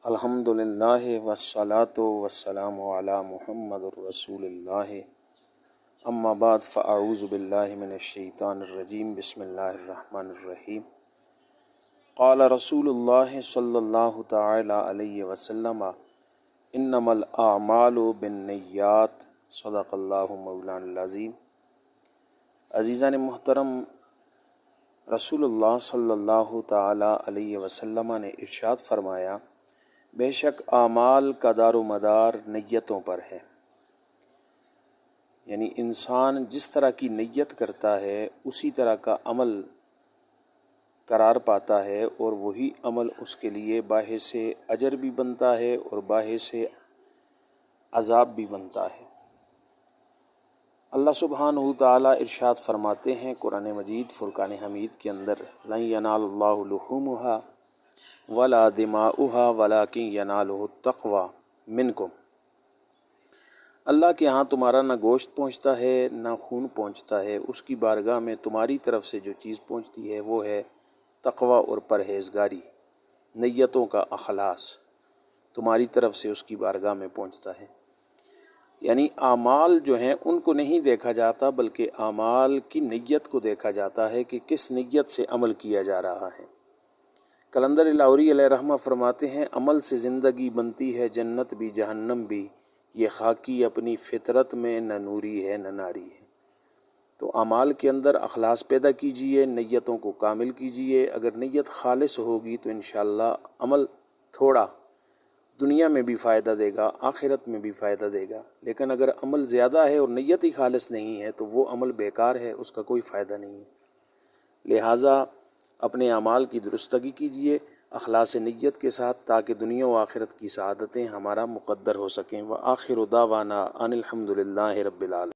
الحمدللہ والصلاة والسلام علی محمد الرسول اللہ اما بعد فاعوذ باللہ من الشیطان الرجیم بسم اللہ الرحمن الرحیم قال رسول اللہ صلی اللہ تعالی علیہ وسلم انما الاعمال بالنیات صدق اللہ مولانا العظیم۔ عزیزان محترم، رسول اللہ صلی اللہ تعالی علیہ وسلم نے ارشاد فرمایا، بے شک اعمال کا دار و مدار نیتوں پر ہے۔ یعنی انسان جس طرح کی نیت کرتا ہے اسی طرح کا عمل قرار پاتا ہے، اور وہی عمل اس کے لیے باعث اجر بھی بنتا ہے اور باعث عذاب بھی بنتا ہے۔ اللہ سبحانہ تعالیٰ ارشاد فرماتے ہیں قرآن مجید فرقان حمید کے اندر، لن ینال اللہ لحومها ولا دماؤها ولکن ینالہ التقوی منکم۔ اللہ کے ہاں تمہارا نہ گوشت پہنچتا ہے نہ خون پہنچتا ہے، اس کی بارگاہ میں تمہاری طرف سے جو چیز پہنچتی ہے وہ ہے تقوی اور پرہیزگاری، نیتوں کا اخلاص تمہاری طرف سے اس کی بارگاہ میں پہنچتا ہے۔ یعنی اعمال جو ہیں ان کو نہیں دیکھا جاتا، بلکہ اعمال کی نیت کو دیکھا جاتا ہے کہ کس نیت سے عمل کیا جا رہا ہے۔ قلندر لاہوری علیہ رحمہ فرماتے ہیں، عمل سے زندگی بنتی ہے جنت بھی جہنم بھی، یہ خاکی اپنی فطرت میں نہ نوری ہے نہ ناری ہے۔ تو اعمال کے اندر اخلاص پیدا کیجئے، نیتوں کو کامل کیجئے۔ اگر نیت خالص ہوگی تو انشاءاللہ عمل تھوڑا دنیا میں بھی فائدہ دے گا، آخرت میں بھی فائدہ دے گا، لیکن اگر عمل زیادہ ہے اور نیت ہی خالص نہیں ہے تو وہ عمل بیکار ہے، اس کا کوئی فائدہ نہیں ہے۔ لہٰذا اپنے اعمال کی درستگی کیجئے اخلاص نیت کے ساتھ، تاکہ دنیا و آخرت کی سعادتیں ہمارا مقدر ہو سکیں۔ وآخر دعوانا ان الحمد للہ رب العالمین۔